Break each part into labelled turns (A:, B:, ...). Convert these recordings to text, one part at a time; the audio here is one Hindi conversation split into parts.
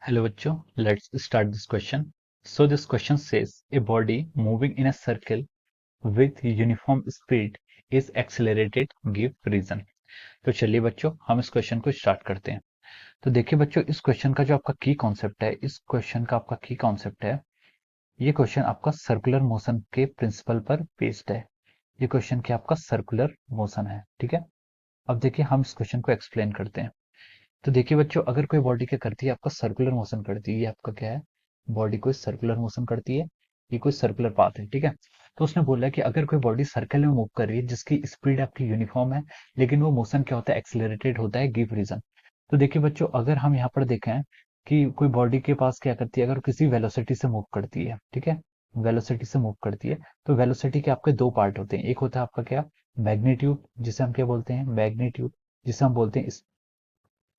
A: Hello बच्चों, let's start this question. So this question says a body moving in a circle with uniform speed is accelerated. Give reason. तो चलिए बच्चों हम इस क्वेश्चन को स्टार्ट करते हैं। तो देखिए बच्चों, इस क्वेश्चन का जो आपका की कॉन्सेप्ट है, इस क्वेश्चन का आपका की कॉन्सेप्ट है, ये क्वेश्चन आपका सर्कुलर मोशन के प्रिंसिपल पर बेस्ड है। ये क्वेश्चन क्या आपका सर्कुलर मोशन है, ठीक है। अब देखिए हम इस क्वेश्चन को एक्सप्लेन करते हैं। तो देखिए बच्चों, अगर कोई बॉडी क्या करती है, आपका सर्कुलर मोशन करती है, ये आपका क्या है, बॉडी कोई सर्कुलर मोशन करती है, ये कोई सर्कुलर पाथ है, ठीक है। तो उसने बोला है कि अगर कोई बॉडी सर्कल में मूव कर रही है जिसकी स्पीड आपकी यूनिफॉर्म है, लेकिन वो मोशन क्या होता है, एक्सिलरेटेड होता है। Give reason. तो देखिए बच्चों, अगर हम यहाँ पर देखें कि कोई बॉडी के पास क्या करती है, अगर किसी वेलोसिटी से मूव करती है, ठीक है, वेलोसिटी से मूव करती है, तो वेलोसिटी के आपके दो पार्ट होते हैं। एक होता है आपका क्या, मैग्नीट्यूड, जिसे हम क्या बोलते हैं, मैग्नीट्यूड, जिसे हम बोलते हैं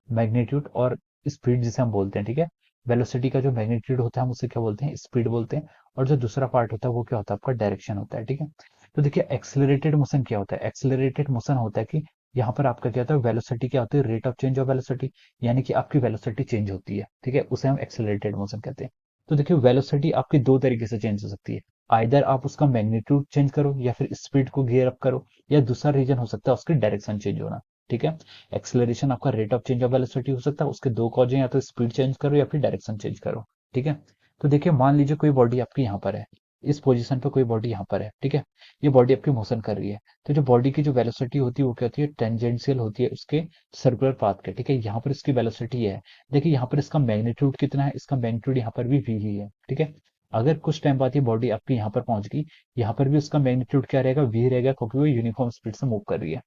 A: मैग्नीट्यूड, और स्पीड जिसे हम बोलते हैं, ठीक है। वेलोसिटी का जो मैग्नीट्यूड होता है हम उसे क्या बोलते हैं, स्पीड बोलते हैं। और जो दूसरा पार्ट होता है वो क्या होता है, आपका डायरेक्शन होता है, ठीक है। तो देखिए एक्सेलरेटेड मोशन क्या होता है, एक्सेलरेटेड मोशन होता है कि यहाँ पर आपका क्या होता है, वेलोसिटी क्या होती है, rate of change of velocity, यानी कि आपकी वेलोसिटी चेंज होती है, ठीक है, उसे हम एक्सेलरेटेड मोशन कहते हैं। तो देखिए वेलोसिटी आपकी दो तरीके से चेंज हो सकती है। आइदर आप उसका मैग्नीट्यूड चेंज करो या फिर स्पीड को गियर अप करो, या दूसरा रीजन हो सकता है उसकी डायरेक्शन चेंज होना, ठीक है। एक्सेलरेशन आपका rate of change of velocity हो सकता है, उसके दो कॉज हैं, या तो स्पीड चेंज करो या फिर डायरेक्शन चेंज करो, ठीक है। तो देखिए मान लीजिए कोई बॉडी आपकी यहाँ पर है, इस पोजीशन पर कोई बॉडी यहाँ पर है, ठीक है। ये बॉडी आपकी मोशन कर रही है। तो जो बॉडी की जो वेलोसिटी होती है वो क्या होती है, टेंजेंशियल होती है उसके सर्कुलर पाथ के, ठीक है। यहाँ पर इसकी वेलोसिटी है, देखिए यहाँ पर इसका मैग्नीट्यूड कितना है, इसका मैग्नीट्यूड यहाँ पर भी वी ही है, ठीक है। अगर कुछ टाइम बाद ये बॉडी आपकी यहाँ पर पहुंच गई, यहाँ पर भी उसका मैग्नीट्यूड क्या रहेगा, वी रहेगा, क्योंकि वो यूनिफॉर्म स्पीड से मूव कर रही है।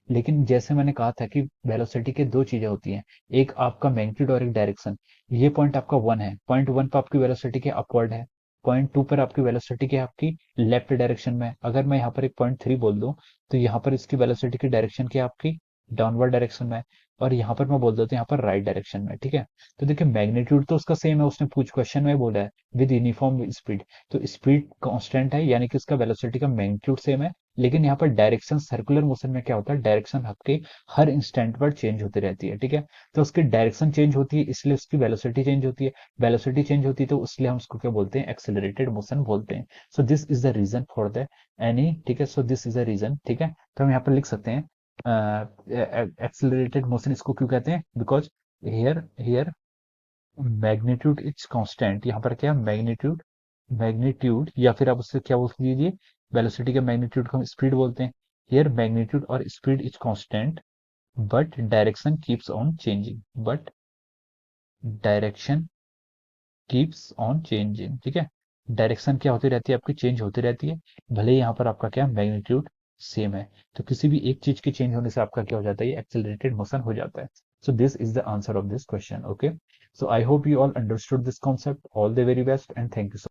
A: लेकिन जैसे मैंने कहा था कि वेलोसिटी के दो चीजें होती हैं, एक आपका मैग्नीट्यूड और एक डायरेक्शन। ये पॉइंट आपका वन है, पॉइंट वन पर आपकी वेलोसिटी के अपवर्ड है, पॉइंट टू पर आपकी वेलोसिटी के आपकी लेफ्ट डायरेक्शन में। अगर मैं यहाँ पर एक पॉइंट थ्री बोल दूं, तो यहाँ पर इसकी वेलोसिटी की डायरेक्शन क्या आपकी डाउनवर्ड डायरेक्शन में, और यहाँ पर मैं बोल देता हूँ यहाँ पर राइट डायरेक्शन में, ठीक है। तो देखिए मैग्नीट्यूड तो उसका सेम है, उसने पूछ क्वेश्चन में बोला है विद यूनिफॉर्म स्पीड, तो स्पीड कांस्टेंट है, यानी कि उसका वेलोसिटी का मैग्नीट्यूड सेम है। लेकिन यहाँ पर डायरेक्शन सर्कुलर मोशन में क्या होता है, डायरेक्शन आपके हर इंस्टेंट पर चेंज होती रहती है, ठीक है। तो उसकी डायरेक्शन चेंज होती है, इसलिए उसकी वेलोसिटी चेंज होती है। वेलोसिटी चेंज होती है तो इसलिए हम उसको क्या बोलते हैं, एक्सेलरेटेड मोशन बोलते हैं। So this is the reason for the any, ठीक है। So this is the reason, ठीक है। तो हम यहाँ पर लिख सकते हैं एक्सेलरेटेड मोशन इसको क्यों कहते हैं, because here here magnitude is constant. यहाँ पर क्या है, मैग्नीट्यूड, मैग्नीट्यूड या फिर आप उससे क्या बोल दीजिए, वेलोसिटी के मैग्नीट्यूड को हम स्पीड बोलते हैं। हियर मैग्नीट्यूड और speed is constant, but direction keeps on changing, but direction keeps on changing, ठीक है। डायरेक्शन क्या होती रहती है, आपकी चेंज होती रहती है, भले ही यहाँ पर आपका क्या मैग्नीट्यूड सेम है। तो किसी भी एक चीज के चेंज होने से आपका क्या हो जाता है, ये एक्सेलरेटेड मोशन हो जाता है। So this is the answer of this question, okay. So I hope you all understood this concept. All the very best and thank you.